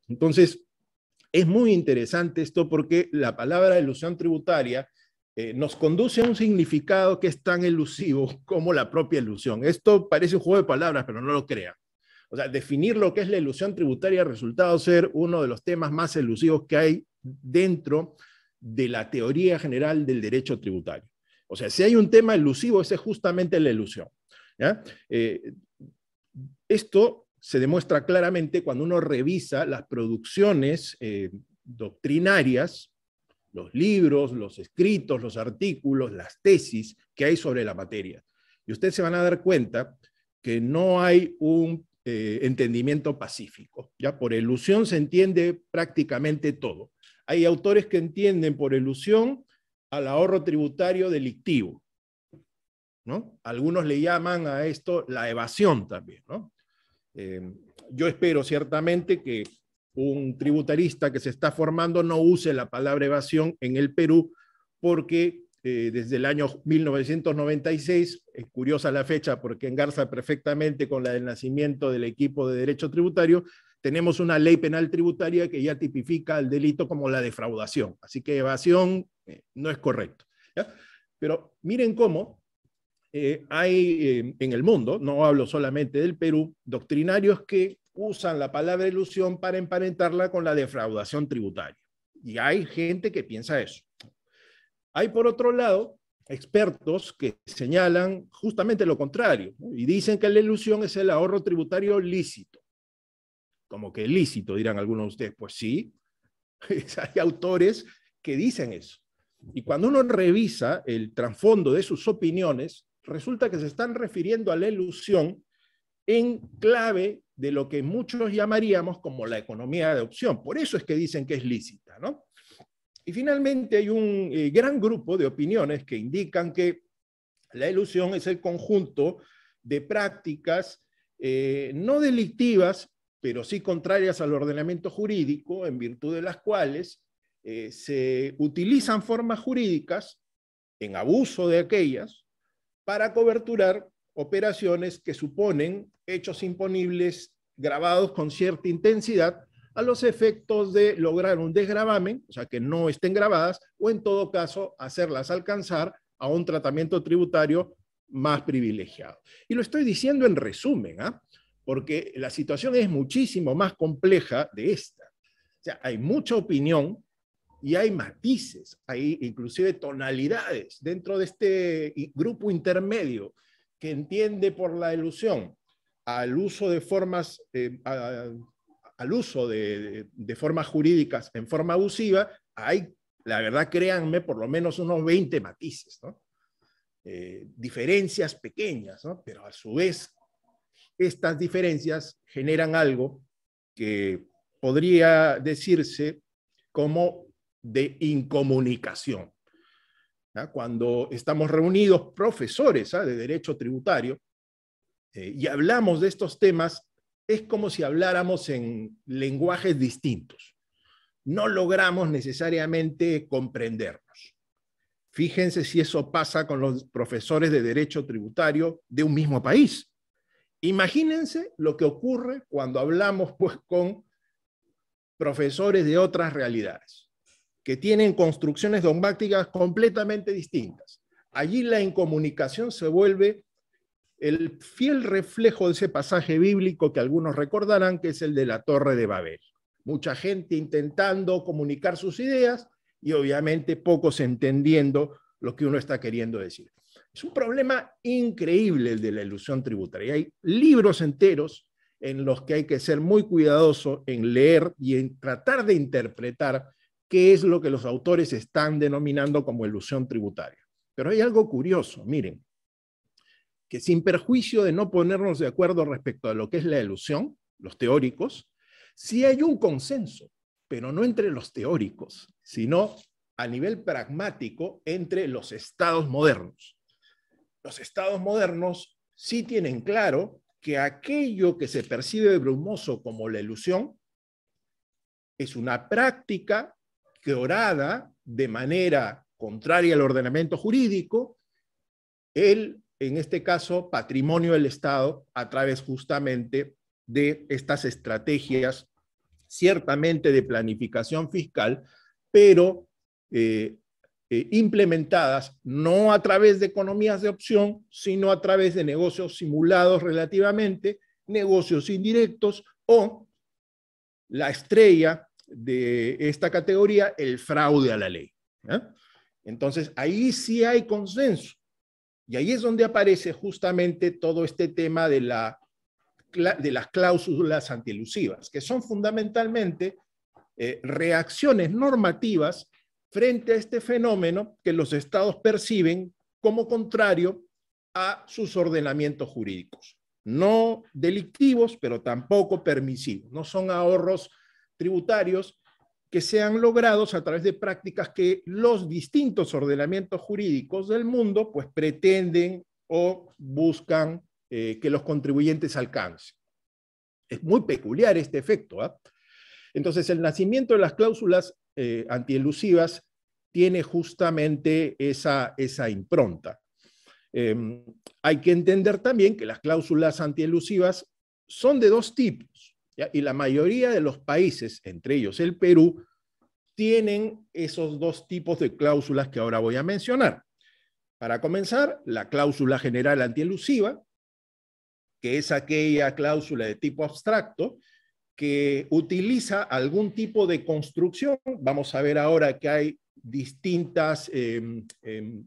Entonces, es muy interesante esto porque la palabra elusión tributaria nos conduce a un significado que es tan elusivo como la propia elusión. Esto parece un juego de palabras, pero no lo crean. O sea, definir lo que es la elusión tributaria ha resultado ser uno de los temas más elusivos que hay dentro de la teoría general del derecho tributario. O sea, si hay un tema elusivo, ese es justamente la elusión. ¿Ya? Esto se demuestra claramente cuando uno revisa las producciones doctrinarias, los libros, los escritos, los artículos, las tesis que hay sobre la materia. Y ustedes se van a dar cuenta que no hay un entendimiento pacífico. ¿Ya? Por elusión se entiende prácticamente todo. Hay autores que entienden por elusión al ahorro tributario delictivo, ¿no? Algunos le llaman a esto la evasión también, ¿no? Yo espero ciertamente que un tributarista que se está formando no use la palabra evasión en el Perú, porque desde el año 1996, es curiosa la fecha porque engarza perfectamente con la del nacimiento del equipo de derecho tributario, tenemos una ley penal tributaria que ya tipifica el delito como la defraudación. Así que evasión no es correcto. ¿Ya? Pero miren cómo hay en el mundo, no hablo solamente del Perú, doctrinarios que usan la palabra ilusión para emparentarla con la defraudación tributaria. Y hay gente que piensa eso. Hay, por otro lado, expertos que señalan justamente lo contrario, ¿no? Y dicen que la ilusión es el ahorro tributario lícito. Como que lícito, dirán algunos de ustedes. Pues sí, hay autores que dicen eso. Y cuando uno revisa el trasfondo de sus opiniones, resulta que se están refiriendo a la ilusión en clave de lo que muchos llamaríamos como la economía de opción. Por eso es que dicen que es lícita, ¿no? Y finalmente hay un gran grupo de opiniones que indican que la ilusión es el conjunto de prácticas no delictivas, pero sí contrarias al ordenamiento jurídico, en virtud de las cuales se utilizan formas jurídicas en abuso de aquellas para coberturar operaciones que suponen hechos imponibles gravados con cierta intensidad a los efectos de lograr un desgravamen, o sea, que no estén gravadas, o en todo caso hacerlas alcanzar a un tratamiento tributario más privilegiado. Y lo estoy diciendo en resumen, ¿ah? Porque la situación es muchísimo más compleja de esta. O sea, hay mucha opinión y hay matices, hay inclusive tonalidades dentro de este grupo intermedio que entiende por la ilusión al uso de formas, al uso de formas jurídicas en forma abusiva. Hay, la verdad, créanme, por lo menos unos 20 matices, ¿no? Diferencias pequeñas, ¿no? Pero a su vez estas diferencias generan algo que podría decirse como de incomunicación. ¿Ya? Cuando estamos reunidos profesores de derecho tributario y hablamos de estos temas, es como si habláramos en lenguajes distintos. No logramos necesariamente comprendernos. Fíjense si eso pasa con los profesores de derecho tributario de un mismo país. Imagínense lo que ocurre cuando hablamos pues, con profesores de otras realidades, que tienen construcciones dogmáticas completamente distintas. Allí la incomunicación se vuelve el fiel reflejo de ese pasaje bíblico que algunos recordarán, que es el de la Torre de Babel. Mucha gente intentando comunicar sus ideas y obviamente pocos entendiendo lo que uno está queriendo decir. Es un problema increíble el de la ilusión tributaria. Hay libros enteros en los que hay que ser muy cuidadoso en leer y en tratar de interpretar qué es lo que los autores están denominando como ilusión tributaria. Pero hay algo curioso, miren, que sin perjuicio de no ponernos de acuerdo respecto a lo que es la ilusión, los teóricos, sí hay un consenso, pero no entre los teóricos, sino a nivel pragmático entre los estados modernos. Los estados modernos sí tienen claro que aquello que se percibe brumoso como la ilusión es una práctica que orada de manera contraria al ordenamiento jurídico, en este caso, patrimonio del Estado a través justamente de estas estrategias ciertamente de planificación fiscal, pero implementadas no a través de economías de opción, sino a través de negocios simulados relativamente, negocios indirectos o la estrella de esta categoría, el fraude a la ley. Entonces, ahí sí hay consenso. Y ahí es donde aparece justamente todo este tema de las cláusulas antielusivas, que son fundamentalmente reacciones normativas frente a este fenómeno que los estados perciben como contrario a sus ordenamientos jurídicos. No delictivos, pero tampoco permisivos. No son ahorros tributarios que sean logrados a través de prácticas que los distintos ordenamientos jurídicos del mundo pues pretenden o buscan que los contribuyentes alcancen. Es muy peculiar este efecto, ¿eh? Entonces, el nacimiento de las cláusulas antielusivas tiene justamente esa impronta. Hay que entender también que las cláusulas antielusivas son de dos tipos, ¿ya? Y la mayoría de los países, entre ellos el Perú, tienen esos dos tipos de cláusulas que ahora voy a mencionar. Para comenzar, la cláusula general antielusiva, que es aquella cláusula de tipo abstracto que utiliza algún tipo de construcción. Vamos a ver ahora que hay distintas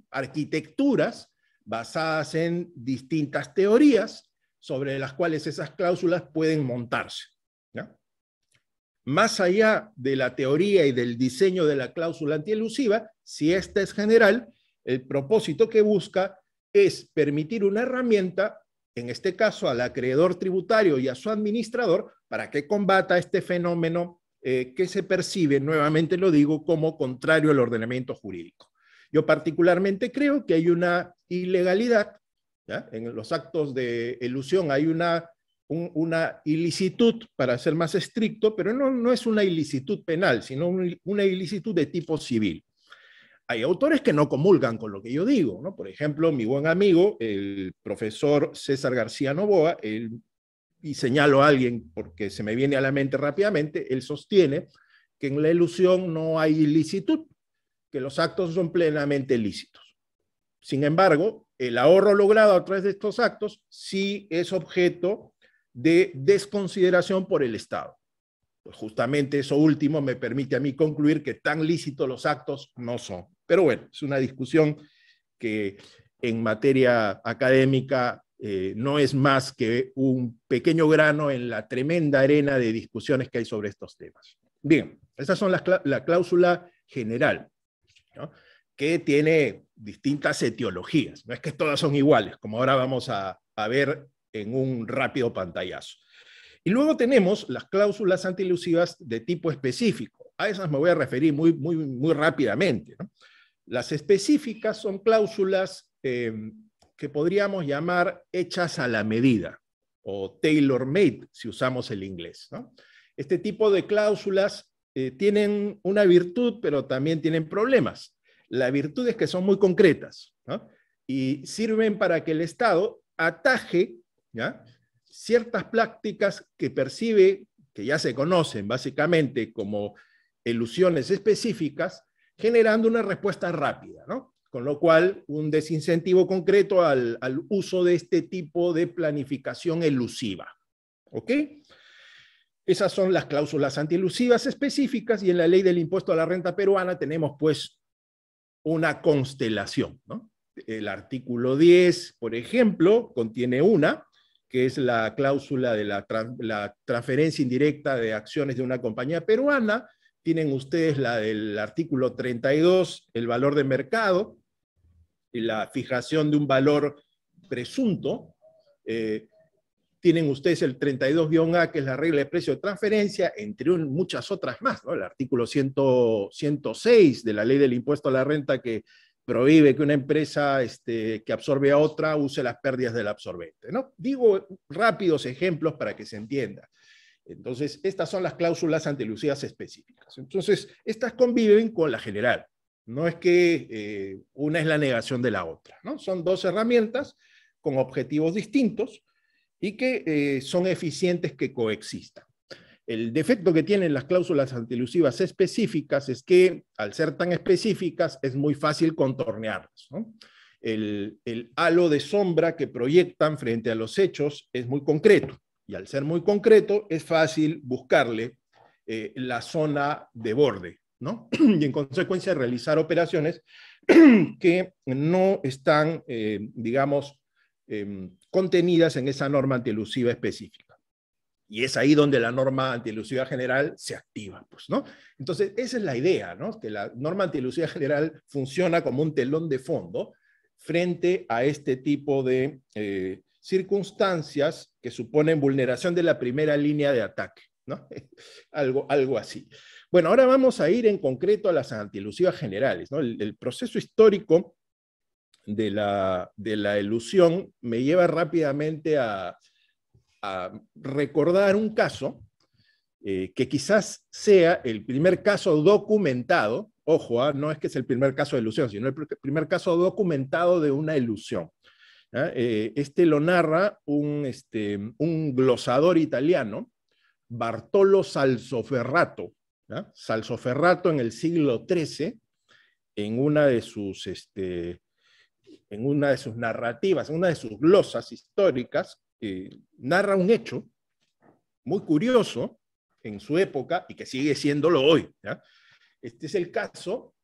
arquitecturas basadas en distintas teorías sobre las cuales esas cláusulas pueden montarse, ¿ya? Más allá de la teoría y del diseño de la cláusula antielusiva, si esta es general, el propósito que busca es permitir una herramienta, en este caso al acreedor tributario y a su administrador, para que combata este fenómeno que se percibe, nuevamente lo digo, como contrario al ordenamiento jurídico. Yo particularmente creo que hay una ilegalidad, ¿ya? En los actos de elusión hay una ilicitud, para ser más estricto, pero no es una ilicitud penal, sino una ilicitud de tipo civil. Hay autores que no comulgan con lo que yo digo, ¿no? Por ejemplo, mi buen amigo, el profesor César García Novoa, y señalo a alguien porque se me viene a la mente rápidamente, él sostiene que en la elusión no hay ilicitud, que los actos son plenamente lícitos. Sin embargo, el ahorro logrado a través de estos actos sí es objeto de desconsideración por el Estado. Pues justamente eso último me permite a mí concluir que tan lícitos los actos no son. Pero bueno, es una discusión que en materia académica no es más que un pequeño grano en la tremenda arena de discusiones que hay sobre estos temas. Bien, estas son la cláusula general, ¿no? Que tiene distintas etiologías. No es que todas son iguales, como ahora vamos a ver en un rápido pantallazo. Y luego tenemos las cláusulas antielusivas de tipo específico. A esas me voy a referir muy rápidamente, ¿no? Las específicas son cláusulas que podríamos llamar hechas a la medida o tailor-made, si usamos el inglés, ¿no? Este tipo de cláusulas tienen una virtud, pero también tienen problemas. La virtud es que son muy concretas, ¿no? Y sirven para que el Estado ataje, ¿ya?, ciertas prácticas que percibe, que ya se conocen básicamente como elusiones específicas, generando una respuesta rápida, ¿no? Con lo cual, un desincentivo concreto al uso de este tipo de planificación elusiva. ¿Ok? Esas son las cláusulas antielusivas específicas, y en la ley del impuesto a la renta peruana tenemos pues una constelación, ¿no? El artículo 10, por ejemplo, contiene una, que es la cláusula de la transferencia indirecta de acciones de una compañía peruana. Tienen ustedes la del artículo 32, el valor de mercado, y la fijación de un valor presunto. Tienen ustedes el 32-A, que es la regla de precio de transferencia, entre muchas otras más, ¿no? El artículo 106 de la ley del impuesto a la renta, que prohíbe que una empresa que absorbe a otra use las pérdidas del absorbente, ¿no? Digo rápidos ejemplos para que se entienda. Entonces, estas son las cláusulas antielusivas específicas. Entonces, estas conviven con la general. No es que una es la negación de la otra, ¿no? Son dos herramientas con objetivos distintos y que son eficientes que coexistan. El defecto que tienen las cláusulas antielusivas específicas es que, al ser tan específicas, es muy fácil contornearlas, ¿no? El halo de sombra que proyectan frente a los hechos es muy concreto, y al ser muy concreto es fácil buscarle la zona de borde, ¿no? Y en consecuencia realizar operaciones que no están, digamos, contenidas en esa norma antielusiva específica. Y es ahí donde la norma antielusiva general se activa, pues, ¿no? Entonces, esa es la idea, ¿no? Que la norma antielusiva general funciona como un telón de fondo frente a este tipo de circunstancias que suponen vulneración de la primera línea de ataque, ¿no? Algo así. Bueno, ahora vamos a ir en concreto a las antielusivas generales, ¿no? El proceso histórico de la elusión me lleva rápidamente a recordar un caso que quizás sea el primer caso documentado, ojo, no es que es el primer caso de elusión, sino el primer caso documentado de una elusión. Este lo narra un glosador italiano, Bartolo Salsoferrato. Salsoferrato en el siglo XIII, en una de sus narrativas, en una de sus glosas históricas, narra un hecho muy curioso en su época y que sigue siéndolo hoy, ¿ya? Este es el caso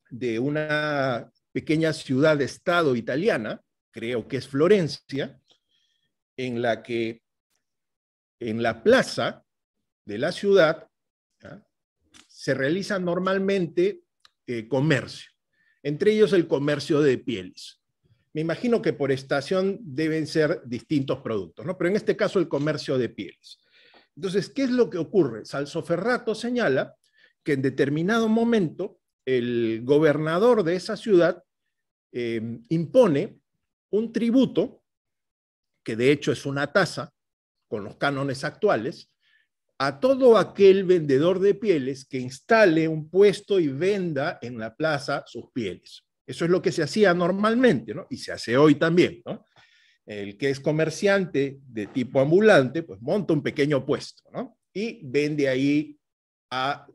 de una pequeña ciudad-estado italiana, creo que es Florencia, en la que en la plaza de la ciudad, ¿ya?, se realiza normalmente comercio, entre ellos el comercio de pieles. Me imagino que por estación deben ser distintos productos, ¿no? Pero en este caso el comercio de pieles. Entonces, ¿qué es lo que ocurre? Salsoferrato señala que en determinado momento el gobernador de esa ciudad impone un tributo, que de hecho es una tasa con los cánones actuales, a todo aquel vendedor de pieles que instale un puesto y venda en la plaza sus pieles. Eso es lo que se hacía normalmente, ¿no? Y se hace hoy también, ¿no? El que es comerciante de tipo ambulante, pues monta un pequeño puesto, ¿no? Y vende ahí a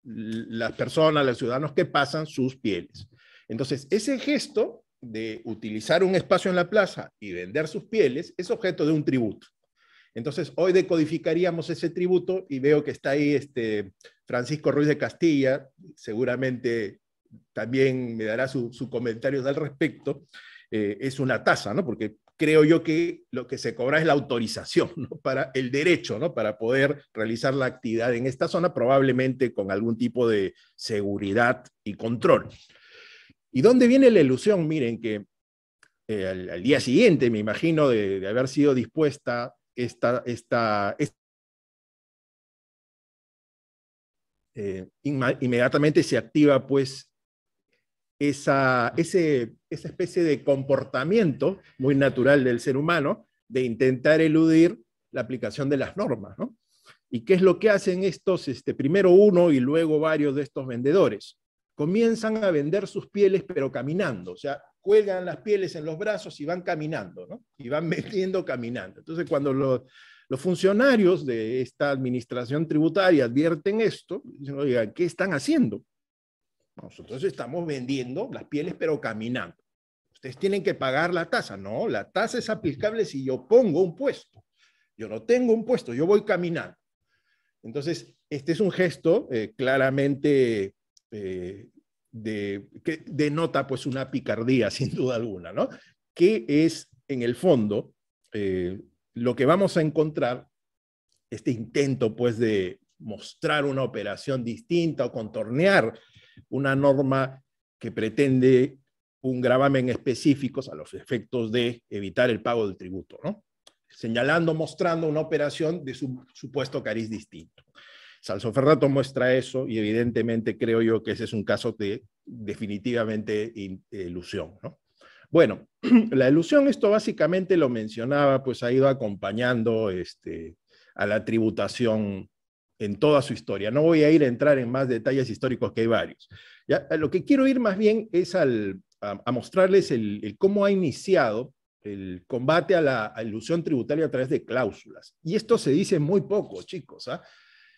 las personas, los ciudadanos que pasan sus pieles. Entonces, ese gesto de utilizar un espacio en la plaza y vender sus pieles es objeto de un tributo. Entonces, hoy decodificaríamos ese tributo y veo que está ahí Francisco Ruiz de Castilla, seguramente también me dará su comentario al respecto. Es una tasa, ¿no? Porque creo yo que lo que se cobra es la autorización, ¿no?, para el derecho, ¿no?, para poder realizar la actividad en esta zona, probablemente con algún tipo de seguridad y control. ¿Y dónde viene la ilusión? Miren que al día siguiente, me imagino, de haber sido dispuesta inmediatamente se activa pues esa especie de comportamiento muy natural del ser humano de intentar eludir la aplicación de las normas, ¿no? ¿Y qué es lo que hacen estos, primero uno y luego varios de estos vendedores? Comienzan a vender sus pieles pero caminando, o sea, cuelgan las pieles en los brazos y van caminando, ¿no? Y van vendiendo caminando. Entonces, cuando los funcionarios de esta administración tributaria advierten esto, dicen, oigan, ¿qué están haciendo? Nosotros estamos vendiendo las pieles pero caminando. Ustedes tienen que pagar la tasa. No, la tasa es aplicable si yo pongo un puesto. Yo no tengo un puesto, yo voy caminando. Entonces, este es un gesto claramente que denota pues una picardía, sin duda alguna, ¿no? Que es, en el fondo, lo que vamos a encontrar, este intento pues de mostrar una operación distinta o contornear una norma que pretende un gravamen específico a los efectos de evitar el pago del tributo, ¿no? Señalando, mostrando una operación de su supuesto cariz distinto. Salsoferrato muestra eso y evidentemente creo yo que ese es un caso de definitivamente ilusión, ¿no? Bueno, la ilusión, esto básicamente lo mencionaba, pues ha ido acompañando a la tributación en toda su historia. No voy a entrar en más detalles históricos, que hay varios. ¿Ya? Lo que quiero ir más bien es a mostrarles el cómo ha iniciado el combate a la elusión tributaria a través de cláusulas. Y esto se dice muy poco, chicos, ¿ah?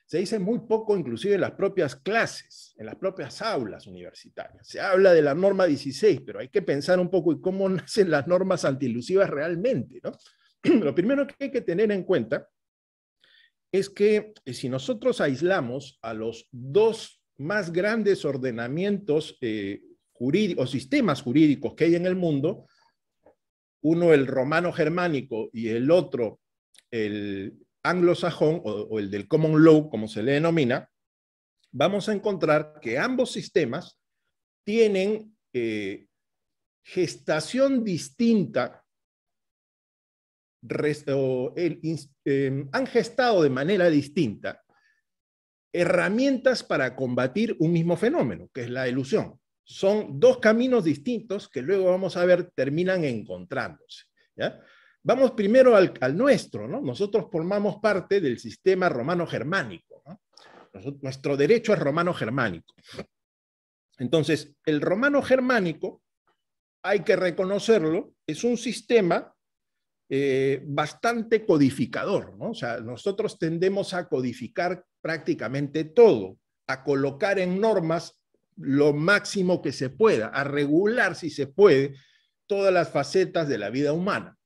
Se dice muy poco inclusive en las propias clases, en las propias aulas universitarias. Se habla de la norma 16, pero hay que pensar un poco en cómo nacen las normas antielusivas realmente, ¿no? Lo primero que hay que tener en cuenta es que si nosotros aislamos a los dos más grandes ordenamientos jurídicos, o sistemas jurídicos que hay en el mundo, uno el romano-germánico y el otro el anglosajón o el del common law, como se le denomina, vamos a encontrar que ambos sistemas tienen gestación distinta, han gestado de manera distinta herramientas para combatir un mismo fenómeno, que es la elusión. Son dos caminos distintos que luego vamos a ver terminan encontrándose, ¿ya? Vamos primero al nuestro, ¿no? Nosotros formamos parte del sistema romano-germánico, ¿no? Nuestro derecho es romano-germánico. Entonces, el romano-germánico, hay que reconocerlo, es un sistema bastante codificador, ¿no? O sea, nosotros tendemos a codificar prácticamente todo, a colocar en normas lo máximo que se pueda, a regular, si se puede, todas las facetas de la vida humana.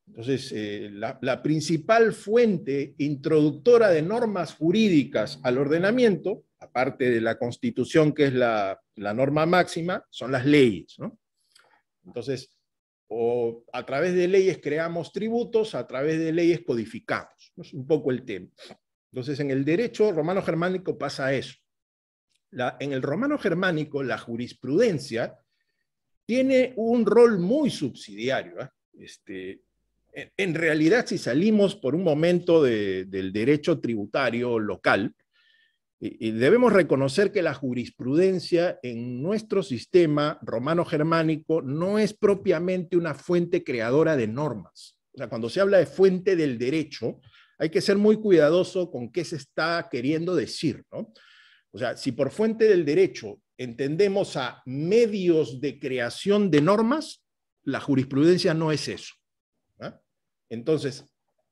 Entonces, la principal fuente introductora de normas jurídicas al ordenamiento, aparte de la Constitución, que es la norma máxima, son las leyes, ¿no? Entonces, o a través de leyes creamos tributos, a través de leyes codificamos. Es un poco el tema. Entonces, en el derecho romano-germánico pasa eso. En el romano-germánico, la jurisprudencia tiene un rol muy subsidiario, ¿eh? En realidad, si salimos por un momento del derecho tributario local, y debemos reconocer que la jurisprudencia en nuestro sistema romano-germánico no es propiamente una fuente creadora de normas. O sea, cuando se habla de fuente del derecho, hay que ser muy cuidadoso con qué se está queriendo decir, ¿no? O sea, si por fuente del derecho entendemos a medios de creación de normas, la jurisprudencia no es eso. Entonces,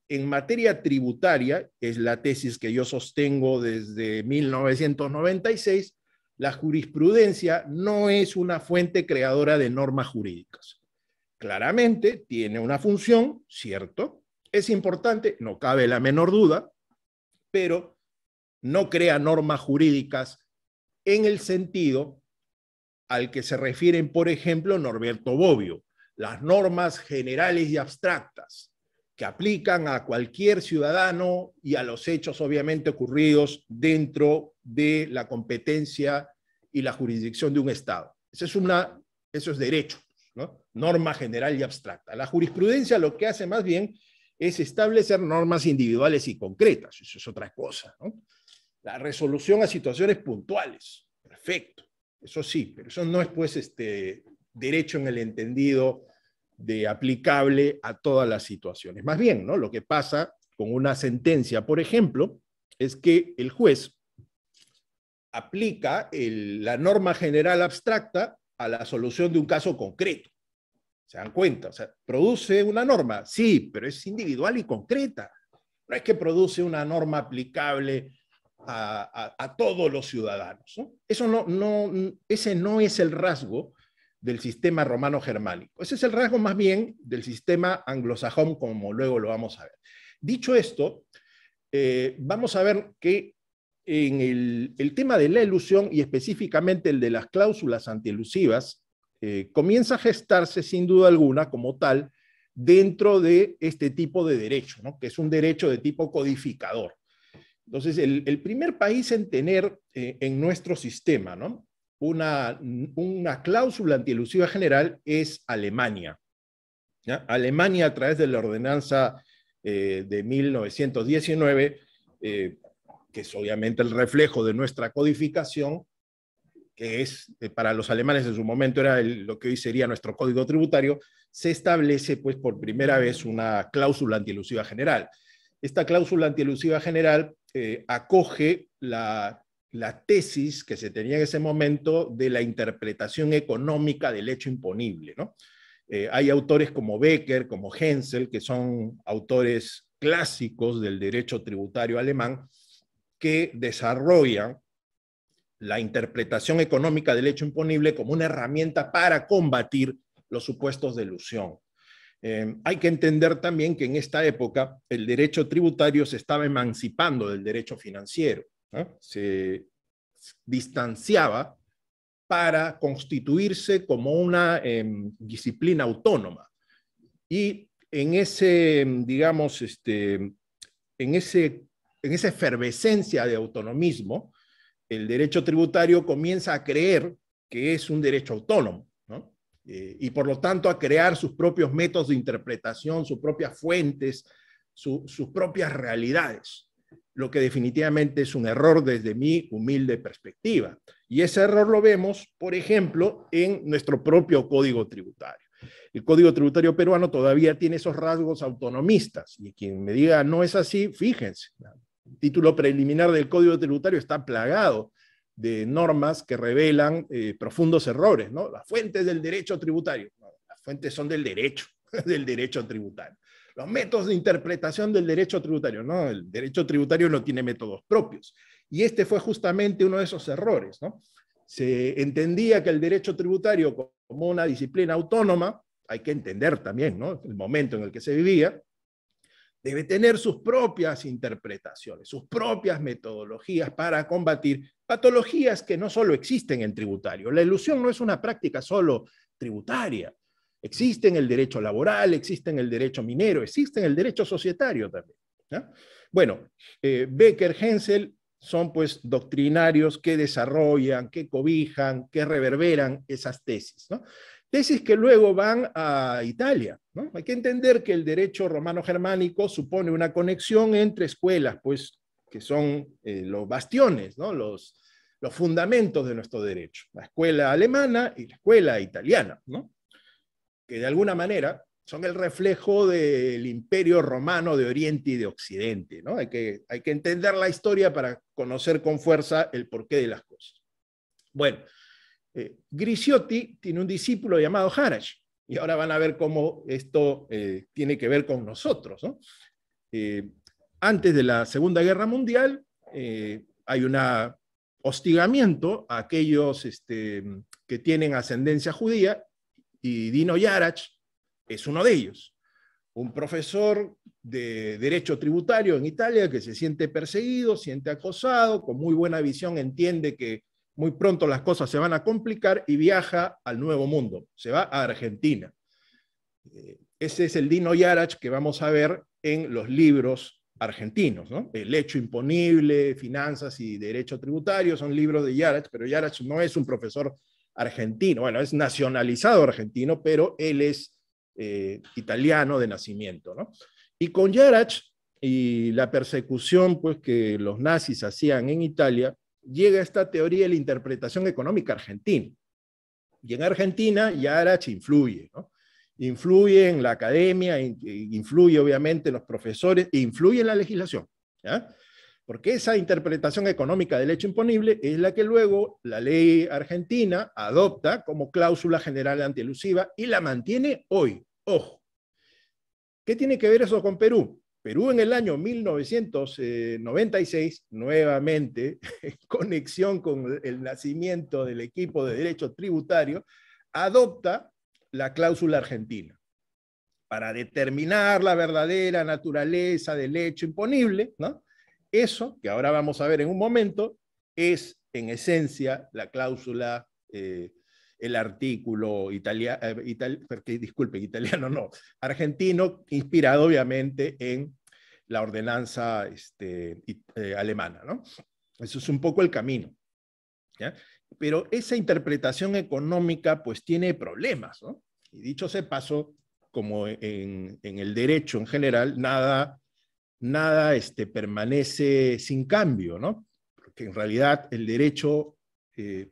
en materia tributaria, es la tesis que yo sostengo desde 1996, la jurisprudencia no es una fuente creadora de normas jurídicas. Claramente tiene una función, cierto, es importante, no cabe la menor duda, pero no crea normas jurídicas en el sentido al que se refieren, por ejemplo, Norberto Bobbio, las normas generales y abstractas, que aplican a cualquier ciudadano y a los hechos obviamente ocurridos dentro de la competencia y la jurisdicción de un Estado. Eso es derecho, ¿no? Norma general y abstracta. La jurisprudencia lo que hace más bien es establecer normas individuales y concretas, eso es otra cosa, ¿no? La resolución a situaciones puntuales, perfecto, eso sí, pero eso no es pues derecho en el entendido de aplicable a todas las situaciones. Más bien, ¿no? Lo que pasa con una sentencia, por ejemplo, es que el juez aplica la norma general abstracta a la solución de un caso concreto. ¿Se dan cuenta? O sea, ¿produce una norma? Sí, pero es individual y concreta. No es que produce una norma aplicable a todos los ciudadanos, ¿no? Ese no es el rasgo del sistema romano-germánico. Ese es el rasgo más bien del sistema anglosajón, como luego lo vamos a ver. Dicho esto, vamos a ver que en el tema de la elusión, y específicamente el de las cláusulas antielusivas, comienza a gestarse sin duda alguna como tal dentro de este tipo de derecho, ¿no? Que es un derecho de tipo codificador. Entonces, el primer país en tener en nuestro sistema, ¿no?, una cláusula antielusiva general es Alemania, ¿ya? Alemania, a través de la ordenanza de 1919, que es obviamente el reflejo de nuestra codificación, que es, para los alemanes en su momento era lo que hoy sería nuestro código tributario, se establece pues por primera vez una cláusula antielusiva general. Esta cláusula antielusiva general acoge la tesis que se tenía en ese momento de la interpretación económica del hecho imponible, ¿no? Hay autores como Becker, como Hensel, que son autores clásicos del derecho tributario alemán, que desarrollan la interpretación económica del hecho imponible como una herramienta para combatir los supuestos de elusión. Hay que entender también que en esta época el derecho tributario se estaba emancipando del derecho financiero, ¿no? Se distanciaba para constituirse como una disciplina autónoma. Y en ese, digamos, en esa efervescencia de autonomismo, el derecho tributario comienza a creer que es un derecho autónomo, ¿no? Y por lo tanto a crear sus propios métodos de interpretación, sus propias fuentes, sus propias realidades, lo que definitivamente es un error desde mi humilde perspectiva. Y ese error lo vemos, por ejemplo, en nuestro propio Código Tributario. El Código Tributario peruano todavía tiene esos rasgos autonomistas, y quien me diga no es así, fíjense, el título preliminar del Código Tributario está plagado de normas que revelan profundos errores, ¿no? Las fuentes del derecho tributario, no, las fuentes son del derecho tributario. Los métodos de interpretación del derecho tributario, no, el derecho tributario no tiene métodos propios. Y este fue justamente uno de esos errores, ¿no? Se entendía que el derecho tributario como una disciplina autónoma, hay que entender también, ¿no?, el momento en el que se vivía, debe tener sus propias interpretaciones, sus propias metodologías para combatir patologías que no solo existen en tributario. La elusión no es una práctica solo tributaria. Existe en el derecho laboral, existe en el derecho minero, existe en el derecho societario también, ¿no? Bueno, Becker, Hensel son pues doctrinarios que desarrollan, que cobijan, que reverberan esas tesis, ¿no? Tesis que luego van a Italia, ¿no? Hay que entender que el derecho romano-germánico supone una conexión entre escuelas, pues, que son los bastiones, ¿no?, los fundamentos de nuestro derecho, la escuela alemana y la escuela italiana, ¿no?, que de alguna manera son el reflejo del imperio romano de Oriente y de Occidente, ¿no? Hay que entender la historia para conocer con fuerza el porqué de las cosas. Bueno, Grisiotti tiene un discípulo llamado Harrach, y ahora van a ver cómo esto tiene que ver con nosotros, ¿no? Antes de la Segunda Guerra Mundial hay un hostigamiento a aquellos que tienen ascendencia judía, y Dino Yarach es uno de ellos, un profesor de derecho tributario en Italia que se siente perseguido, siente acosado, con muy buena visión entiende que muy pronto las cosas se van a complicar y viaja al Nuevo Mundo, se va a Argentina. Ese es el Dino Yarach que vamos a ver en los libros argentinos, ¿no? El hecho imponible, finanzas y derecho tributario son libros de Yarach, pero Yarach no es un profesor argentino, bueno, es nacionalizado argentino, pero él es italiano de nacimiento, ¿no? Y con Yarach y la persecución pues, que los nazis hacían en Italia, llega esta teoría de la interpretación económica argentina. Y en Argentina Yarach influye, ¿no? Influye en la academia, influye obviamente en los profesores, e influye en la legislación, ¿ya? Porque esa interpretación económica del hecho imponible es la que luego la ley argentina adopta como cláusula general antielusiva y la mantiene hoy. Ojo, ¿qué tiene que ver eso con Perú? Perú en el año 1996, nuevamente, en conexión con el nacimiento del equipo de derecho tributario, adopta la cláusula argentina para determinar la verdadera naturaleza del hecho imponible, ¿no? Eso, que ahora vamos a ver en un momento, es en esencia la cláusula, el artículo argentino, inspirado obviamente en la ordenanza alemana, ¿no? Eso es un poco el camino, ¿ya? Pero esa interpretación económica pues tiene problemas, ¿no? Y dicho sea paso, como en el derecho en general, nada permanece sin cambio, ¿no? Porque en realidad el derecho,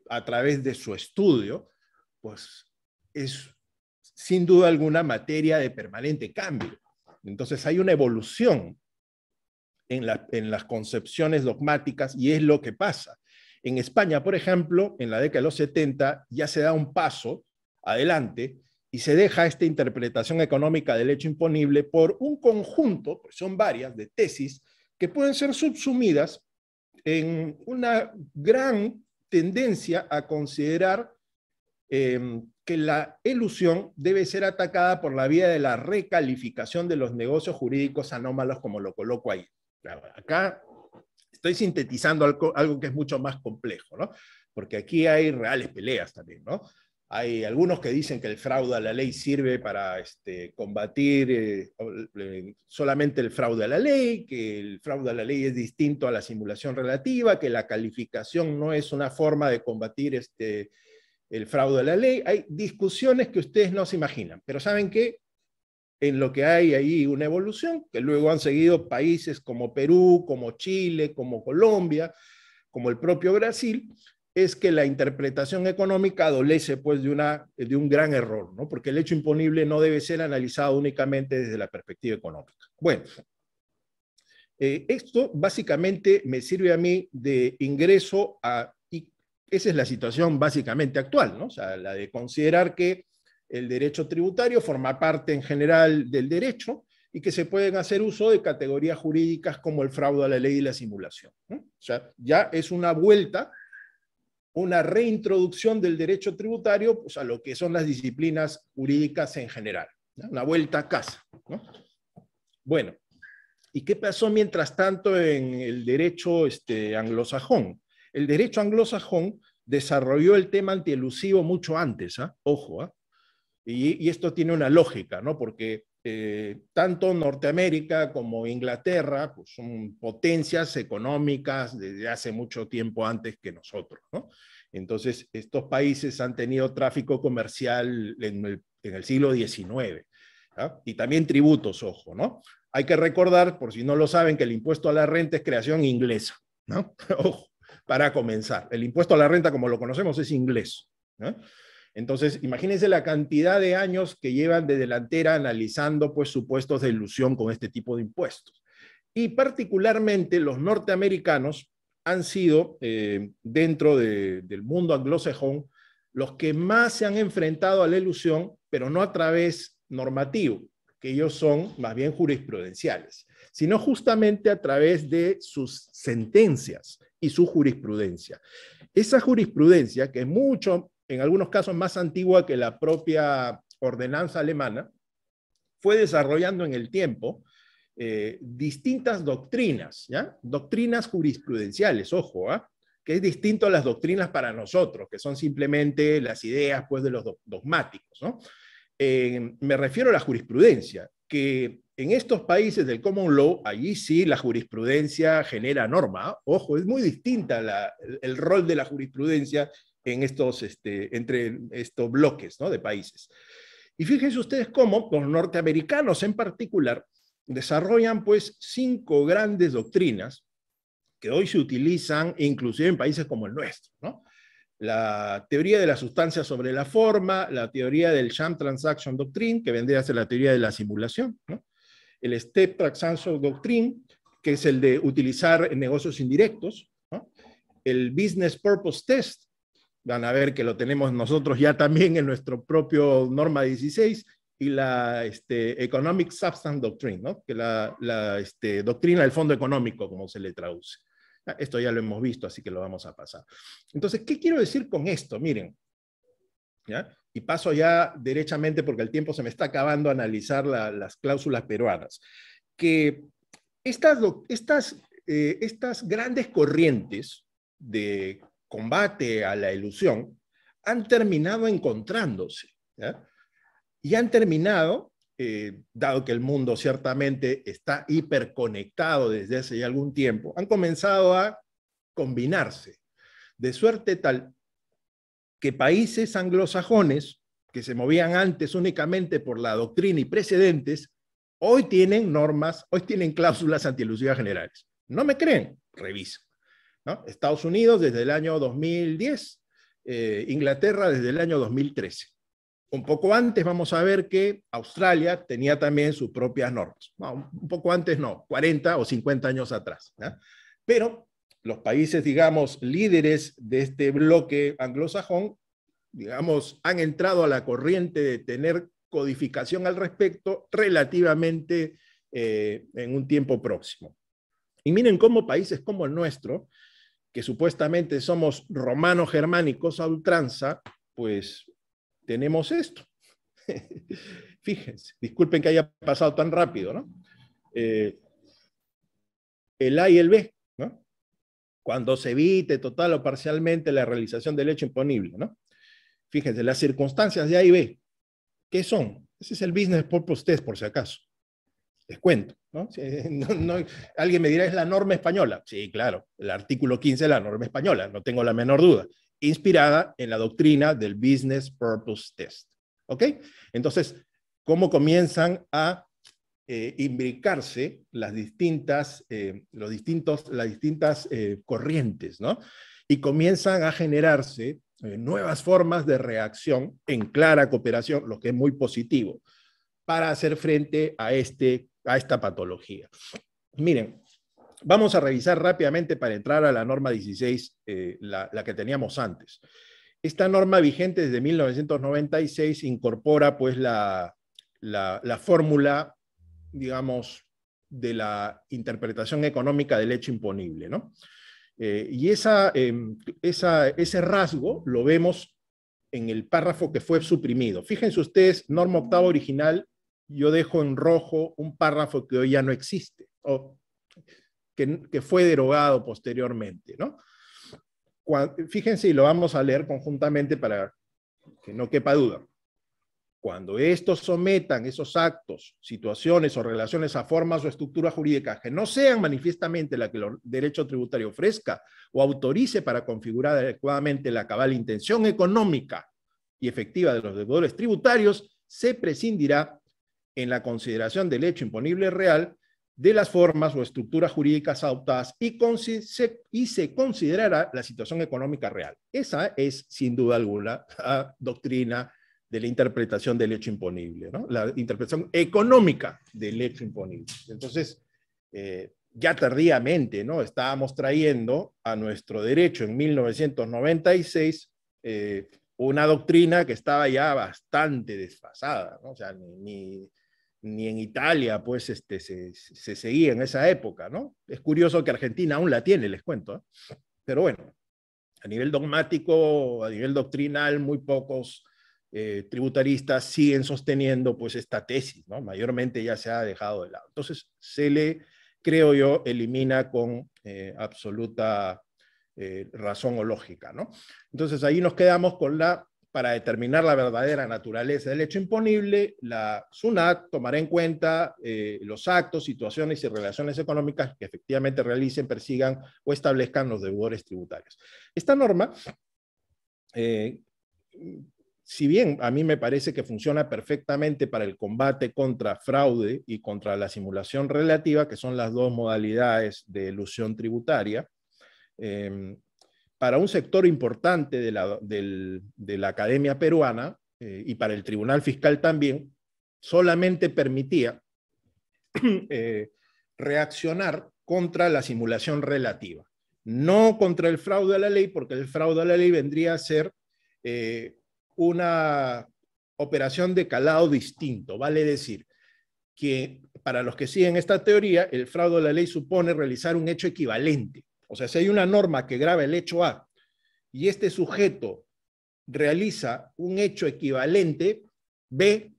a través de su estudio, pues es sin duda alguna materia de permanente cambio. Entonces hay una evolución en las concepciones dogmáticas y es lo que pasa. En España, por ejemplo, en la década de los 70 ya se da un paso adelante y se deja esta interpretación económica del hecho imponible por un conjunto, pues son varias, de tesis que pueden ser subsumidas en una gran tendencia a considerar que la elusión debe ser atacada por la vía de la recalificación de los negocios jurídicos anómalos, como lo coloco ahí. Acá estoy sintetizando algo que es mucho más complejo, ¿no? Porque aquí hay reales peleas también, ¿no? Hay algunos que dicen que el fraude a la ley sirve para combatir solamente el fraude a la ley, que el fraude a la ley es distinto a la simulación relativa, que la calificación no es una forma de combatir el fraude a la ley. Hay discusiones que ustedes no se imaginan, pero ¿saben qué? En lo que hay ahí una evolución, que luego han seguido países como Perú, como Chile, como Colombia, como el propio Brasil, es que la interpretación económica adolece pues de un gran error, ¿no? Porque el hecho imponible no debe ser analizado únicamente desde la perspectiva económica. Bueno, esto básicamente me sirve a mí de ingreso y esa es la situación básicamente actual, ¿no? O sea, la de considerar que el derecho tributario forma parte en general del derecho y que se pueden hacer uso de categorías jurídicas como el fraude a la ley y la simulación, ¿no? O sea, ya es una vuelta, una reintroducción del derecho tributario pues, a lo que son las disciplinas jurídicas en general, ¿no? Una vuelta a casa, ¿no? Bueno, ¿y qué pasó mientras tanto en el derecho anglosajón? El derecho anglosajón desarrolló el tema antielusivo mucho antes, ¿eh? Ojo, ¿eh? Y esto tiene una lógica, ¿no? Porque tanto Norteamérica como Inglaterra pues, son potencias económicas desde hace mucho tiempo antes que nosotros, ¿no? Entonces, estos países han tenido tráfico comercial en el siglo XIX, ¿no? Y también tributos, ojo, ¿no? Hay que recordar, por si no lo saben, que el impuesto a la renta es creación inglesa, ¿no? Ojo, para comenzar. El impuesto a la renta, como lo conocemos, es inglés, ¿no? Entonces, imagínense la cantidad de años que llevan de delantera analizando pues, supuestos de ilusión con este tipo de impuestos. Y particularmente los norteamericanos han sido, dentro del mundo anglosajón, los que más se han enfrentado a la ilusión, pero no a través normativo, que ellos son más bien jurisprudenciales, sino justamente a través de sus sentencias y su jurisprudencia. Esa jurisprudencia, que es mucho, en algunos casos más antigua que la propia ordenanza alemana, fue desarrollando en el tiempo distintas doctrinas, ¿ya? Doctrinas jurisprudenciales, ojo, ¿eh? Que es distinto a las doctrinas para nosotros, que son simplemente las ideas pues, de los dogmáticos, ¿no? Me refiero a la jurisprudencia, que en estos países del common law, allí sí la jurisprudencia genera norma, ¿eh? Ojo, es muy distinta el rol de la jurisprudencia en entre estos bloques, ¿no? De países. Y fíjense ustedes cómo los norteamericanos en particular desarrollan pues 5 grandes doctrinas que hoy se utilizan inclusive en países como el nuestro, ¿no? La teoría de la sustancia sobre la forma, la teoría del sham transaction doctrine, que vendría a ser la teoría de la simulación, ¿no? El step transaction doctrine, que es el de utilizar negocios indirectos, ¿no? El business purpose test, van a ver que lo tenemos nosotros ya también en nuestro propio norma 16, y la Economic Substance Doctrine, ¿no? Que la doctrina del fondo económico, como se le traduce. Esto ya lo hemos visto, así que lo vamos a pasar. Entonces, ¿qué quiero decir con esto? Miren, ¿ya? Y paso ya derechamente, porque el tiempo se me está acabando, a analizar las cláusulas peruanas. Que estas grandes corrientes de combate a la ilusión han terminado encontrándose, ¿ya? Y han terminado, dado que el mundo ciertamente está hiperconectado desde hace ya algún tiempo, han comenzado a combinarse, de suerte tal que países anglosajones, que se movían antes únicamente por la doctrina y precedentes, hoy tienen normas, hoy tienen cláusulas antielusivas generales. ¿No me creen? Revisen, ¿no? Estados Unidos desde el año 2010, Inglaterra desde el año 2013. Un poco antes vamos a ver que Australia tenía también sus propias normas. No, un poco antes no, 40 o 50 años atrás, ¿ya? Pero los países, digamos, líderes de este bloque anglosajón digamos, han entrado a la corriente de tener codificación al respecto relativamente en un tiempo próximo. Y miren cómo países como el nuestro, que supuestamente somos romano-germánicos a ultranza, pues tenemos esto. Fíjense, disculpen que haya pasado tan rápido, ¿no? El A y el B, ¿no? Cuando se evite total o parcialmente la realización del hecho imponible, ¿no? Fíjense, las circunstancias de A y B, ¿qué son? Ese es el business purpose test, por si acaso. Les cuento, ¿no? Alguien me dirá, ¿es la norma española? Sí, claro, el artículo 15 de la norma española, no tengo la menor duda, inspirada en la doctrina del business purpose test. ¿Ok? Entonces, ¿cómo comienzan a imbricarse las distintas corrientes, ¿no? Y comienzan a generarse nuevas formas de reacción en clara cooperación, lo que es muy positivo, para hacer frente a esta patología. Miren, vamos a revisar rápidamente para entrar a la norma 16, la que teníamos antes. Esta norma vigente desde 1996 incorpora pues la fórmula, digamos, de la interpretación económica del hecho imponible, ¿no? Y ese rasgo lo vemos en el párrafo que fue suprimido. Fíjense ustedes, norma octava original, yo dejo en rojo un párrafo que hoy ya no existe, o que fue derogado posteriormente, ¿no? Fíjense, y lo vamos a leer conjuntamente para que no quepa duda. Cuando estos sometan esos actos, situaciones o relaciones a formas o estructuras jurídicas que no sean manifiestamente la que el derecho tributario ofrezca o autorice para configurar adecuadamente la cabal intención económica y efectiva de los deudores tributarios, se prescindirá en la consideración del hecho imponible real de las formas o estructuras jurídicas adoptadas y se considerará la situación económica real. Esa es, sin duda alguna, la doctrina de la interpretación del hecho imponible, ¿no? La interpretación económica del hecho imponible. Entonces, ya tardíamente, ¿no? Estábamos trayendo a nuestro derecho en 1996 una doctrina que estaba ya bastante desfasada, ¿no? O sea, ni en Italia, pues, se seguía en esa época, ¿no? Es curioso que Argentina aún la tiene, les cuento, ¿eh? Pero bueno, a nivel dogmático, a nivel doctrinal, muy pocos tributaristas siguen sosteniendo pues esta tesis, ¿no? Mayormente ya se ha dejado de lado. Entonces se le, creo yo, elimina con absoluta razón o lógica, ¿no? Entonces ahí nos quedamos con para determinar la verdadera naturaleza del hecho imponible, la SUNAT tomará en cuenta los actos, situaciones y relaciones económicas que efectivamente realicen, persigan o establezcan los deudores tributarios. Esta norma, si bien a mí me parece que funciona perfectamente para el combate contra fraude y contra la simulación relativa, que son las dos modalidades de elusión tributaria, para un sector importante de la academia peruana y para el Tribunal Fiscal también, solamente permitía reaccionar contra la simulación relativa, no contra el fraude a la ley, porque el fraude a la ley vendría a ser una operación de calado distinto, vale decir que para los que siguen esta teoría, el fraude a la ley supone realizar un hecho equivalente. O sea, si hay una norma que grava el hecho A y este sujeto realiza un hecho equivalente B,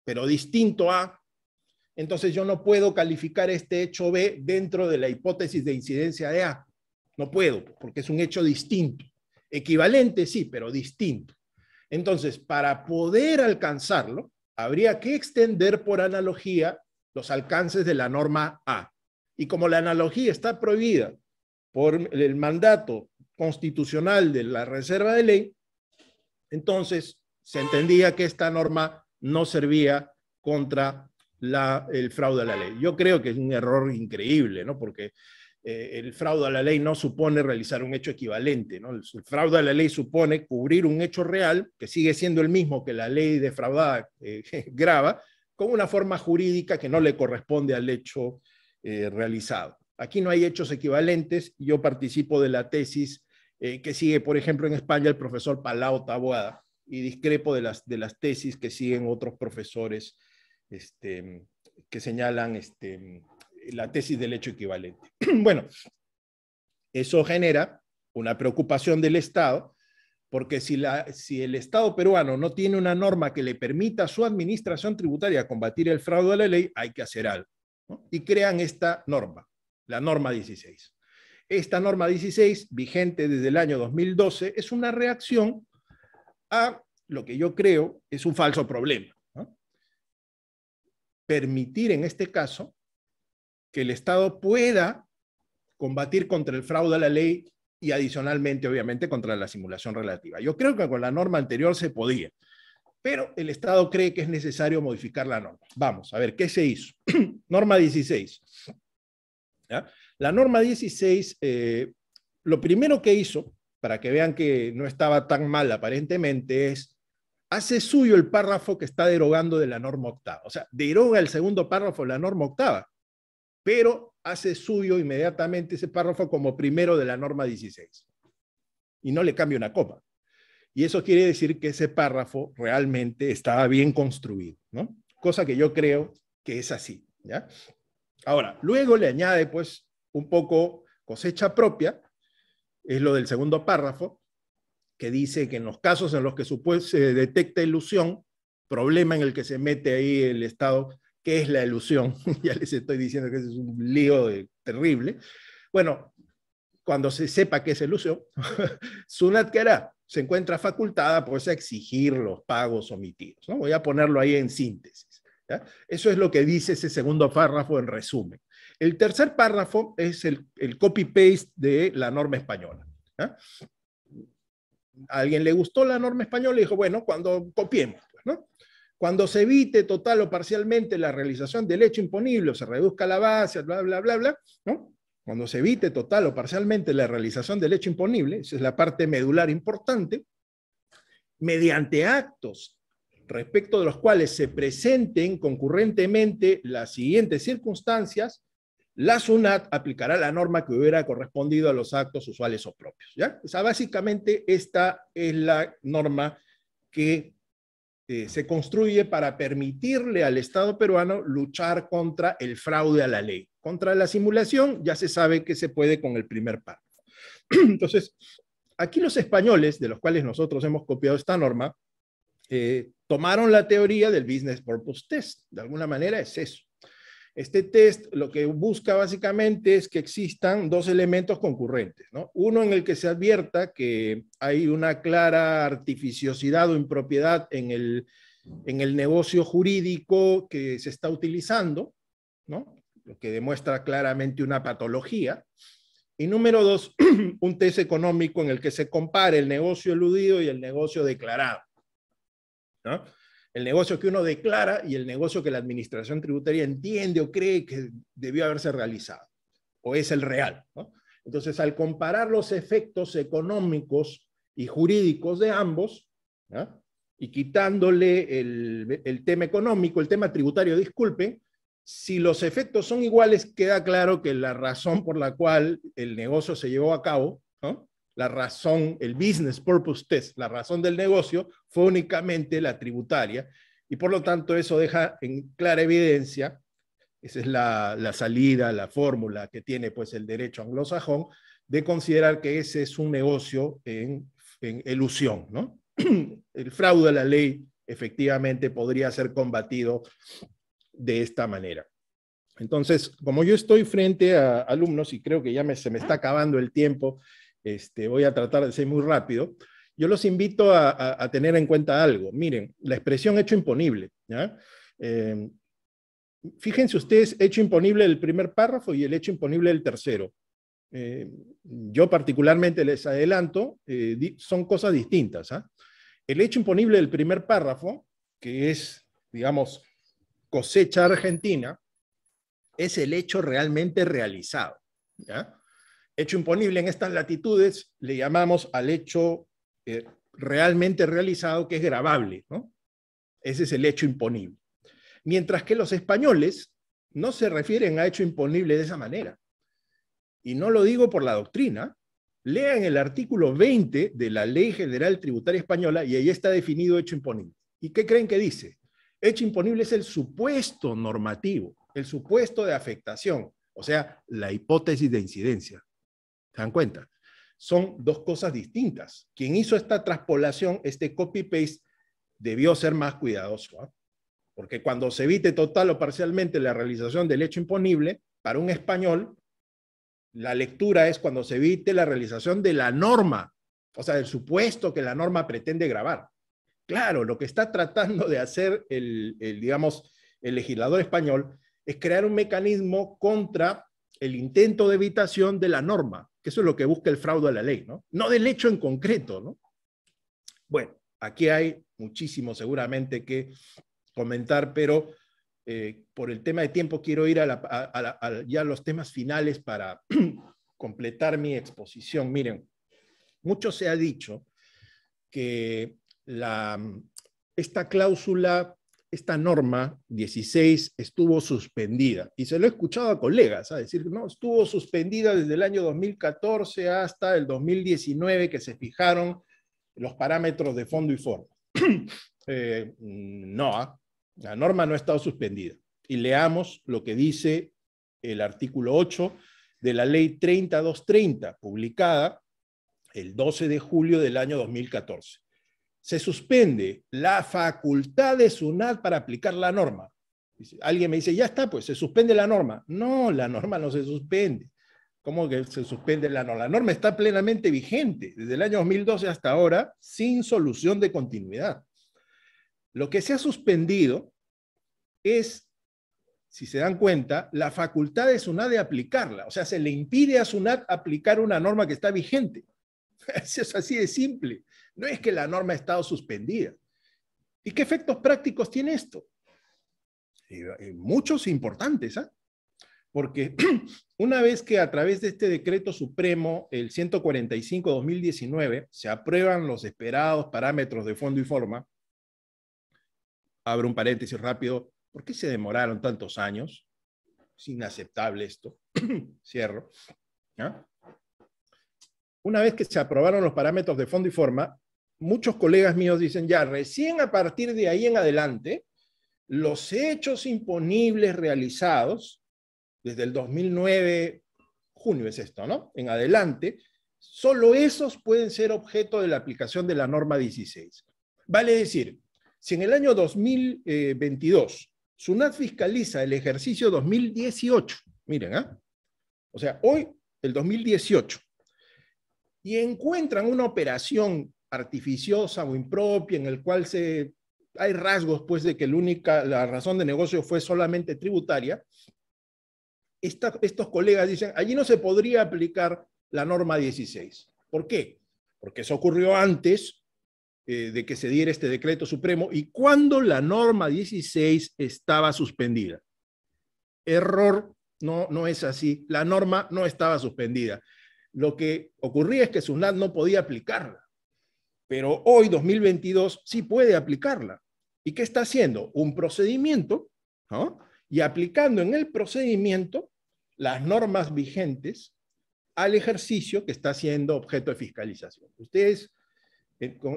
pero distinto a, entonces yo no puedo calificar este hecho B dentro de la hipótesis de incidencia de A. No puedo, porque es un hecho distinto. Equivalente, sí, pero distinto. Entonces, para poder alcanzarlo, habría que extender por analogía los alcances de la norma A. Y como la analogía está prohibida por el mandato constitucional de la reserva de ley, entonces se entendía que esta norma no servía contra el fraude a la ley. Yo creo que es un error increíble, ¿no? Porque el fraude a la ley no supone realizar un hecho equivalente, ¿no? El fraude a la ley supone cubrir un hecho real, que sigue siendo el mismo que la ley defraudada grava, con una forma jurídica que no le corresponde al hecho realizado. Aquí no hay hechos equivalentes. Yo participo de la tesis que sigue, por ejemplo, en España el profesor Palau Taboada, y discrepo de las tesis que siguen otros profesores que señalan la tesis del hecho equivalente. Bueno, eso genera una preocupación del Estado, porque si el Estado peruano no tiene una norma que le permita a su administración tributaria combatir el fraude a la ley, hay que hacer algo, ¿no? Y crean esta norma, la norma 16. Esta norma 16, vigente desde el año 2012, es una reacción a lo que yo creo es un falso problema, ¿no? Permitir en este caso que el Estado pueda combatir contra el fraude a la ley y adicionalmente, obviamente, contra la simulación relativa. Yo creo que con la norma anterior se podía, pero el Estado cree que es necesario modificar la norma. Vamos a ver, ¿qué se hizo? Norma 16. ¿Ya? La norma 16, lo primero que hizo, para que vean que no estaba tan mal aparentemente, es hace suyo el párrafo que está derogando de la norma octava. O sea, deroga el segundo párrafo de la norma octava, pero hace suyo inmediatamente ese párrafo como primero de la norma 16. Y no le cambia una coma. Y eso quiere decir que ese párrafo realmente estaba bien construido, ¿no? Cosa que yo creo que es así, ¿ya? Ahora, luego le añade, pues, un poco cosecha propia, es lo del segundo párrafo, que dice que en los casos en los que se detecta ilusión, problema en el que se mete ahí el Estado, ¿qué es la ilusión? Ya les estoy diciendo que ese es un lío terrible. Bueno, cuando se sepa qué es ilusión, SUNAT, ¿qué hará? Se encuentra facultada pues a exigir los pagos omitidos, ¿no? Voy a ponerlo ahí en síntesis, ¿ya? Eso es lo que dice ese segundo párrafo en resumen. El tercer párrafo es el copy-paste de la norma española, ¿ya? A alguien le gustó la norma española y dijo, bueno, cuando copiemos, pues, ¿no? Cuando se evite total o parcialmente la realización del hecho imponible o se reduzca la base, bla, bla, bla, bla, ¿no? Cuando se evite total o parcialmente la realización del hecho imponible, esa es la parte medular importante, mediante actos respecto de los cuales se presenten concurrentemente las siguientes circunstancias, la SUNAT aplicará la norma que hubiera correspondido a los actos usuales o propios, ¿ya? O sea, básicamente esta es la norma que se construye para permitirle al Estado peruano luchar contra el fraude a la ley. Contra la simulación ya se sabe que se puede con el primer párrafo. Entonces, aquí los españoles, de los cuales nosotros hemos copiado esta norma, tomaron la teoría del Business Purpose Test. De alguna manera es eso. Este test lo que busca básicamente es que existan dos elementos concurrentes, ¿no? Uno en el que se advierta que hay una clara artificiosidad o impropiedad en el negocio jurídico que se está utilizando, ¿no? Lo que demuestra claramente una patología. Y número dos, un test económico en el que se compare el negocio eludido y el negocio declarado, ¿no? El negocio que uno declara y el negocio que la administración tributaria entiende o cree que debió haberse realizado, o es el real, ¿no? Entonces, al comparar los efectos económicos y jurídicos de ambos, ¿no? Y quitándole el tema económico, el tema tributario, disculpen, si los efectos son iguales, queda claro que la razón por la cual el negocio se llevó a cabo, ¿no? La razón, el Business Purpose Test, la razón del negocio fue únicamente la tributaria y por lo tanto eso deja en clara evidencia, esa es la salida, la fórmula que tiene pues el derecho anglosajón, de considerar que ese es un negocio en elusión, ¿no? El fraude a la ley efectivamente podría ser combatido de esta manera. Entonces, como yo estoy frente a alumnos y creo que ya se me está acabando el tiempo, voy a tratar de ser muy rápido. Yo los invito a tener en cuenta algo. Miren, la expresión hecho imponible, ¿ya? Fíjense ustedes, hecho imponible del primer párrafo y el hecho imponible del tercero. Yo particularmente les adelanto, son cosas distintas, ¿ah? El hecho imponible del primer párrafo, que es, digamos, cosecha argentina, es el hecho realmente realizado, ¿ya? Hecho imponible en estas latitudes le llamamos al hecho realmente realizado, que es gravable, ¿no? Ese es el hecho imponible. Mientras que los españoles no se refieren a hecho imponible de esa manera. Y no lo digo por la doctrina, Lean el artículo 20 de la Ley General Tributaria Española y ahí está definido hecho imponible. ¿Y qué creen que dice? Hecho imponible es el supuesto normativo, el supuesto de afectación, o sea, la hipótesis de incidencia. ¿Se dan cuenta? Son dos cosas distintas. Quien hizo esta traspolación, este copy-paste, debió ser más cuidadoso, ¿eh? Porque cuando se evite total o parcialmente la realización del hecho imponible, para un español, la lectura es cuando se evite la realización de la norma, o sea, del supuesto que la norma pretende gravar. Claro, lo que está tratando de hacer digamos, el legislador español es crear un mecanismo contra el intento de evitación de la norma, que eso es lo que busca el fraude a la ley, ¿no? No del hecho en concreto, ¿no? Bueno, aquí hay muchísimo seguramente que comentar, pero por el tema de tiempo quiero ir ya a los temas finales para completar mi exposición. Miren, mucho se ha dicho que esta cláusula, esta norma 16 estuvo suspendida. Y se lo he escuchado a colegas, a decir, no, estuvo suspendida desde el año 2014 hasta el 2019, que se fijaron los parámetros de fondo y forma. No, la norma no ha estado suspendida. Y leamos lo que dice el artículo 8 de la ley 30230, publicada el 12 de julio del año 2014. Se suspende la facultad de SUNAT para aplicar la norma. Alguien me dice, ya está, pues se suspende la norma. No, la norma no se suspende. ¿Cómo que se suspende la norma? La norma está plenamente vigente desde el año 2012 hasta ahora, sin solución de continuidad. Lo que se ha suspendido es, si se dan cuenta, la facultad de SUNAT de aplicarla. O sea, se le impide a SUNAT aplicar una norma que está vigente. Es así de simple. No es que la norma ha estado suspendida. ¿Y qué efectos prácticos tiene esto? Muchos importantes, ¿eh? Porque una vez que a través de este decreto supremo, el 145/2019, se aprueban los esperados parámetros de fondo y forma, abro un paréntesis rápido, ¿por qué se demoraron tantos años? Es inaceptable esto. Cierro. ¿Ah? Una vez que se aprobaron los parámetros de fondo y forma, muchos colegas míos dicen, ya, recién a partir de ahí en adelante, los hechos imponibles realizados desde el 2009, junio es esto, ¿no? En adelante, solo esos pueden ser objeto de la aplicación de la norma 16. Vale decir, si en el año 2022 SUNAT fiscaliza el ejercicio 2018, miren, ¿eh? O sea, hoy, el 2018, y encuentran una operación artificiosa o impropia en el cual hay rasgos pues de que la razón de negocio fue solamente tributaria, estos colegas dicen, allí no se podría aplicar la norma 16. ¿Por qué? Porque eso ocurrió antes de que se diera este decreto supremo y cuando la norma 16 estaba suspendida. Error, no es así. La norma no estaba suspendida. Lo que ocurría es que SUNAT no podía aplicarla, pero hoy, 2022, sí puede aplicarla. ¿Y qué está haciendo? Un procedimiento, ¿no? Y aplicando en el procedimiento las normas vigentes al ejercicio que está siendo objeto de fiscalización. Ustedes,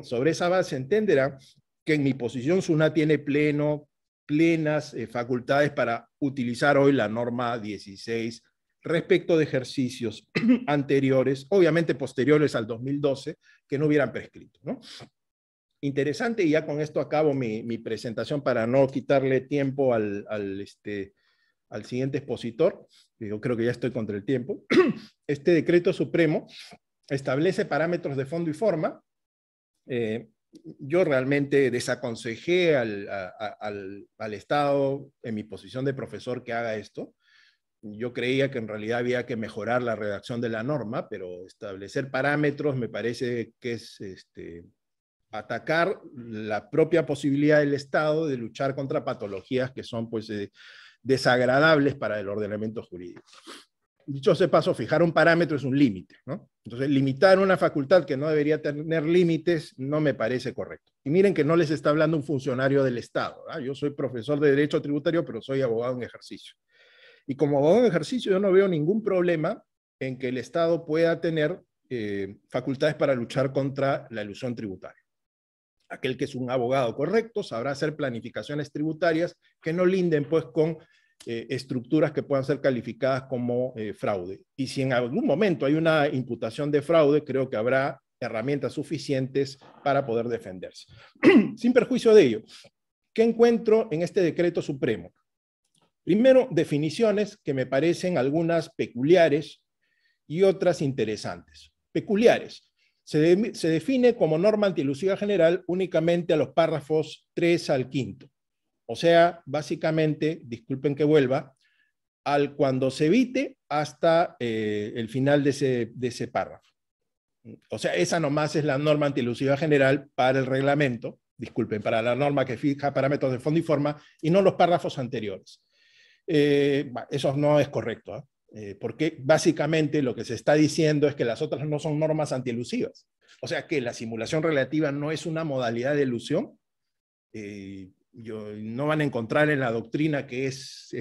sobre esa base, entenderán que en mi posición SUNAT tiene plenas facultades para utilizar hoy la norma 16 respecto de ejercicios anteriores, obviamente posteriores al 2012, que no hubieran prescrito, ¿no? Interesante, y ya con esto acabo mi presentación para no quitarle tiempo al siguiente expositor. Yo creo que ya estoy contra el tiempo. Este decreto supremo establece parámetros de fondo y forma. Yo realmente desaconsejé al Estado, en mi posición de profesor, que haga esto. Yo creía que en realidad había que mejorar la redacción de la norma, pero establecer parámetros me parece que es atacar la propia posibilidad del Estado de luchar contra patologías que son pues, desagradables para el ordenamiento jurídico. Dicho sea paso, fijar un parámetro es un límite, ¿no? Entonces, limitar una facultad que no debería tener límites no me parece correcto. Y miren que no les está hablando un funcionario del Estado, ¿verdad? Yo soy profesor de Derecho Tributario, pero soy abogado en ejercicio. Y como abogado en ejercicio yo no veo ningún problema en que el Estado pueda tener facultades para luchar contra la elusión tributaria. Aquel que es un abogado correcto sabrá hacer planificaciones tributarias que no linden pues con estructuras que puedan ser calificadas como fraude. Y si en algún momento hay una imputación de fraude, creo que habrá herramientas suficientes para poder defenderse. Sin perjuicio de ello, ¿qué encuentro en este decreto supremo? Primero, definiciones que me parecen algunas peculiares y otras interesantes. Peculiares. Se define como norma antielusiva general únicamente a los párrafos 3 al 5. O sea, básicamente, disculpen que vuelva, al cuando se evite hasta el final de ese párrafo. O sea, esa nomás es la norma antielusiva general para el reglamento, disculpen, para la norma que fija parámetros de fondo y forma, y no los párrafos anteriores. Eso no es correcto, porque básicamente lo que se está diciendo es que las otras no son normas antielusivas. O sea que la simulación relativa no es una modalidad de elusión. No van a encontrar en la doctrina que es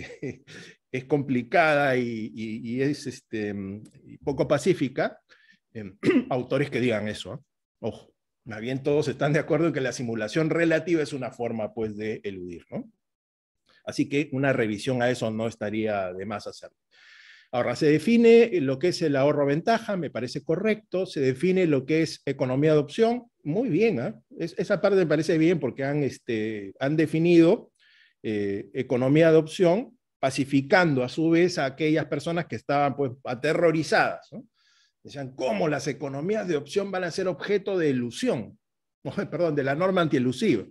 complicada y es poco pacífica autores que digan eso. Ojo, más bien todos están de acuerdo en que la simulación relativa es una forma pues de eludir, ¿no? Así que una revisión a eso no estaría de más hacerlo. Ahora, se define lo que es el ahorro-ventaja, me parece correcto. Se define lo que es economía de opción, muy bien. Esa parte me parece bien porque han definido economía de opción, pacificando a su vez a aquellas personas que estaban pues, aterrorizadas, ¿no? Decían, ¿cómo las economías de opción van a ser objeto de elusión? Perdón, de la norma antielusiva.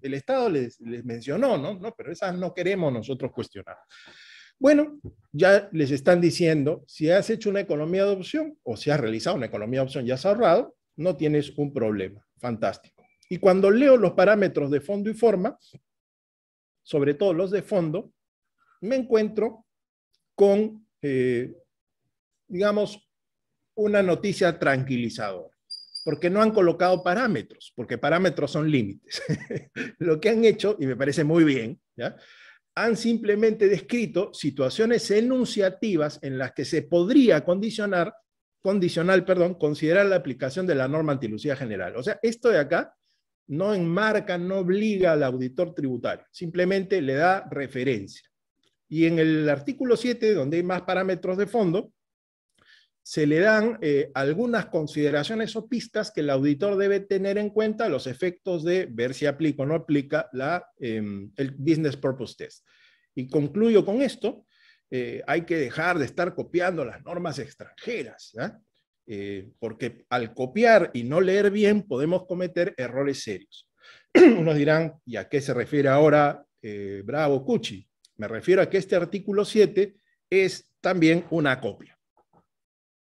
El Estado les mencionó, ¿no? No, pero esas no queremos nosotros cuestionar. Bueno, ya les están diciendo, si has hecho una economía de opción, o si has realizado una economía de opción y has ahorrado, no tienes un problema. Fantástico. Y cuando leo los parámetros de fondo y forma, sobre todo los de fondo, me encuentro con, digamos, una noticia tranquilizadora. Porque no han colocado parámetros, porque parámetros son límites. Lo que han hecho, y me parece muy bien, ¿ya?, han simplemente descrito situaciones enunciativas en las que se podría considerar la aplicación de la norma antielusiva general. O sea, esto de acá no enmarca, no obliga al auditor tributario, simplemente le da referencia. Y en el artículo 7, donde hay más parámetros de fondo, se le dan algunas consideraciones o pistas que el auditor debe tener en cuenta a los efectos de ver si aplica o no aplica el Business Purpose Test. Y concluyo con esto, hay que dejar de estar copiando las normas extranjeras, ¿ya? Porque al copiar y no leer bien podemos cometer errores serios. Unos dirán, ¿y a qué se refiere ahora Bravo Cucci? Me refiero a que este artículo 7 es también una copia.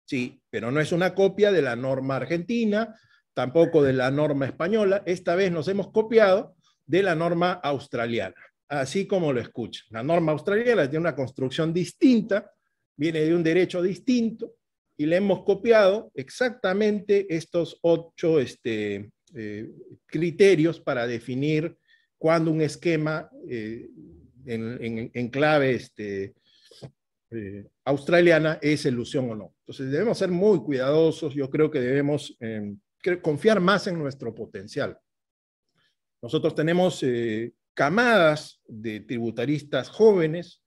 Sí, pero no es una copia de la norma argentina, tampoco de la norma española. Esta vez nos hemos copiado de la norma australiana, así como lo escuchan. La norma australiana tiene una construcción distinta, viene de un derecho distinto, y le hemos copiado exactamente estos 8 criterios para definir cuando un esquema en clave australiana es elusión o no. Entonces debemos ser muy cuidadosos. Yo creo que debemos confiar más en nuestro potencial. Nosotros tenemos camadas de tributaristas jóvenes,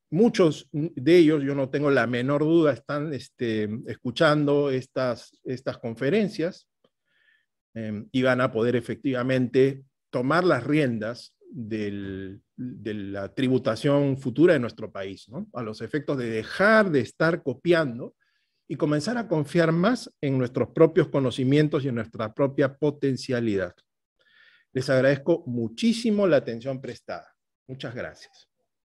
muchos de ellos, yo no tengo la menor duda, están escuchando estas conferencias y van a poder efectivamente tomar las riendas de la tributación futura de nuestro país, ¿no? A los efectos de dejar de estar copiando y comenzar a confiar más en nuestros propios conocimientos y en nuestra propia potencialidad. Les agradezco muchísimo la atención prestada. Muchas gracias.